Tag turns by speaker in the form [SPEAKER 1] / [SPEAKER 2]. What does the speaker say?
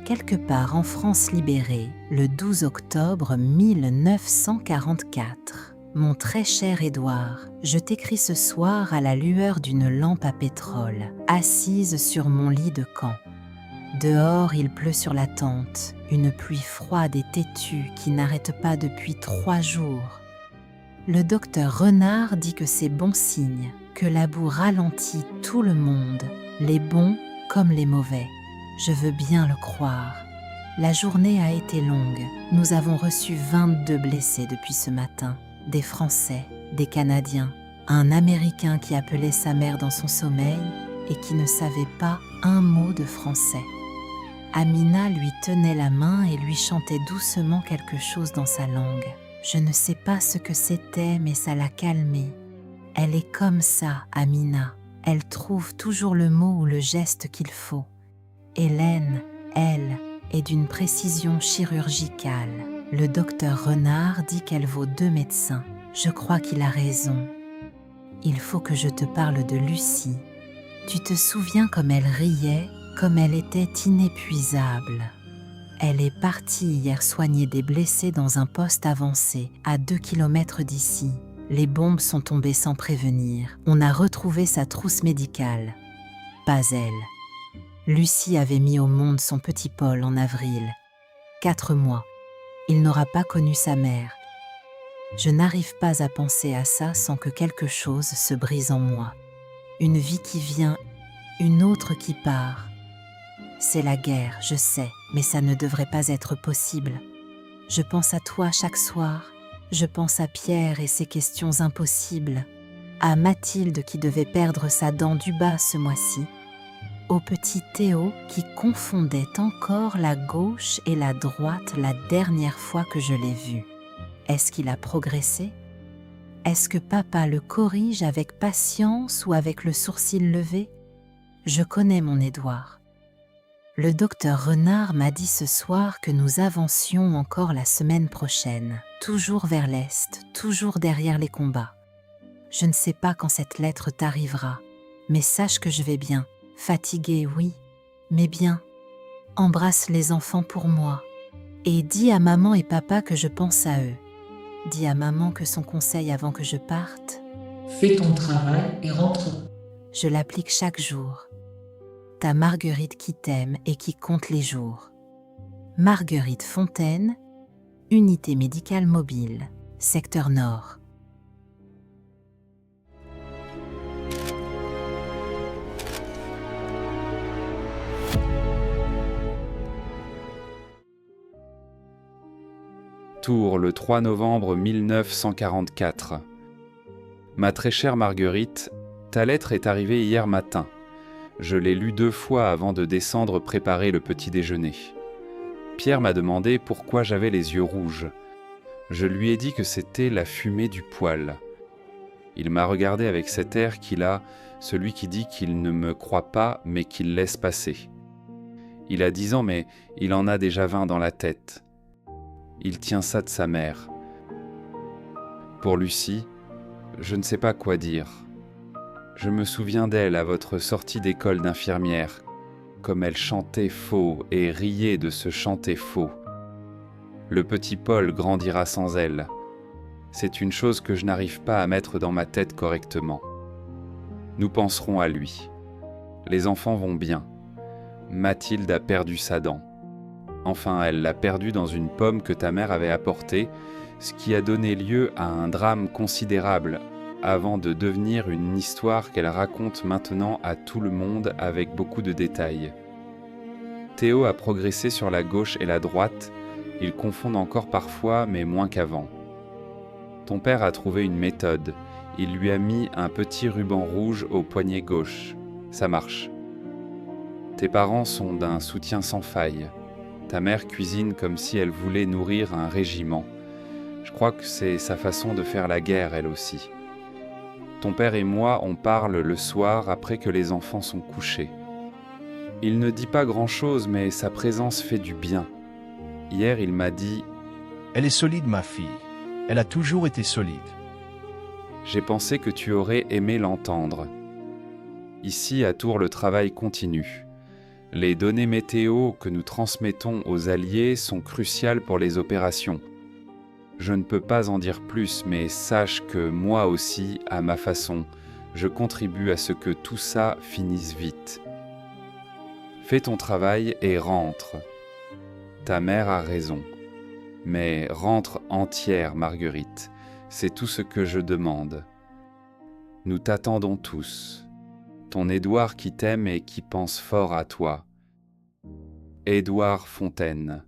[SPEAKER 1] quelque part en France libérée, le 12 octobre 1944. Mon très cher Édouard, je t'écris ce soir à la lueur d'une lampe à pétrole, assise sur mon lit de camp. Dehors, il pleut sur la tente, une pluie froide et têtue qui n'arrête pas depuis 3 jours. Le docteur Renard dit que c'est bon signe, que la boue ralentit tout le monde, les bons comme les mauvais. Je veux bien le croire. La journée a été longue. Nous avons reçu 22 blessés depuis ce matin. Des Français, des Canadiens, un Américain qui appelait sa mère dans son sommeil et qui ne savait pas un mot de français. Amina lui tenait la main et lui chantait doucement quelque chose dans sa langue. Je ne sais pas ce que c'était, mais ça l'a calmée. Elle est comme ça, Amina. Elle trouve toujours le mot ou le geste qu'il faut. Hélène, elle, est d'une précision chirurgicale. Le docteur Renard dit qu'elle vaut 2 médecins. Je crois qu'il a raison. Il faut que je te parle de Lucie. Tu te souviens comme elle riait, comme elle était inépuisable. Elle est partie hier soigner des blessés dans un poste avancé, à 2 kilomètres d'ici. Les bombes sont tombées sans prévenir. On a retrouvé sa trousse médicale. Pas elle. Lucie avait mis au monde son petit Paul en avril. 4 mois. Il n'aura pas connu sa mère. Je n'arrive pas à penser à ça sans que quelque chose se brise en moi. Une vie qui vient, une autre qui part. C'est la guerre, je sais, mais ça ne devrait pas être possible. Je pense à toi chaque soir. Je pense à Pierre et ses questions impossibles. À Mathilde qui devait perdre sa dent du bas ce mois-ci. Au petit Théo qui confondait encore la gauche et la droite la dernière fois que je l'ai vu. Est-ce qu'il a progressé? Est-ce que papa le corrige avec patience ou avec le sourcil levé? Je connais mon Édouard. Le docteur Renard m'a dit ce soir que nous avancions encore la semaine prochaine, toujours vers l'Est, toujours derrière les combats. Je ne sais pas quand cette lettre t'arrivera, mais sache que je vais bien. Fatiguée, oui, mais bien. Embrasse les enfants pour moi. Et dis à maman et papa que je pense à eux. Dis à maman que son conseil avant que je parte.
[SPEAKER 2] Fais ton travail et rentre.
[SPEAKER 1] Je l'applique chaque jour. Ta Marguerite qui t'aime et qui compte les jours. Marguerite Fontaine, Unité médicale mobile, secteur Nord.
[SPEAKER 3] Tours, le 3 novembre 1944. Ma très chère Marguerite, ta lettre est arrivée hier matin. Je l'ai lue 2 fois avant de descendre préparer le petit déjeuner. Pierre m'a demandé pourquoi j'avais les yeux rouges. Je lui ai dit que c'était la fumée du poêle. Il m'a regardé avec cet air qu'il a, celui qui dit qu'il ne me croit pas mais qu'il laisse passer. Il a 10 ans mais il en a déjà 20 dans la tête. Il tient ça de sa mère. Pour Lucie, je ne sais pas quoi dire. Je me souviens d'elle à votre sortie d'école d'infirmière, comme elle chantait faux et riait de se chanter faux. Le petit Paul grandira sans elle. C'est une chose que je n'arrive pas à mettre dans ma tête correctement. Nous penserons à lui. Les enfants vont bien. Mathilde a perdu sa dent. Enfin, elle l'a perdue dans une pomme que ta mère avait apportée, ce qui a donné lieu à un drame considérable, avant de devenir une histoire qu'elle raconte maintenant à tout le monde avec beaucoup de détails. Théo a progressé sur la gauche et la droite, ils confondent encore parfois, mais moins qu'avant. Ton père a trouvé une méthode, il lui a mis un petit ruban rouge au poignet gauche. Ça marche. Tes parents sont d'un soutien sans faille. Ta mère cuisine comme si elle voulait nourrir un régiment. Je crois que c'est sa façon de faire la guerre, elle aussi. Ton père et moi, on parle le soir après que les enfants sont couchés. Il ne dit pas grand-chose, mais sa présence fait du bien. Hier, il m'a dit
[SPEAKER 4] « Elle est solide, ma fille. Elle a toujours été solide. »
[SPEAKER 3] J'ai pensé que tu aurais aimé l'entendre. Ici, à Tours, le travail continue. Les données météo que nous transmettons aux alliés sont cruciales pour les opérations. Je ne peux pas en dire plus, mais sache que moi aussi, à ma façon, je contribue à ce que tout ça finisse vite. Fais ton travail et rentre. Ta mère a raison. Mais rentre entière, Marguerite. C'est tout ce que je demande. Nous t'attendons tous. Ton Édouard qui t'aime et qui pense fort à toi. Édouard Fontaine.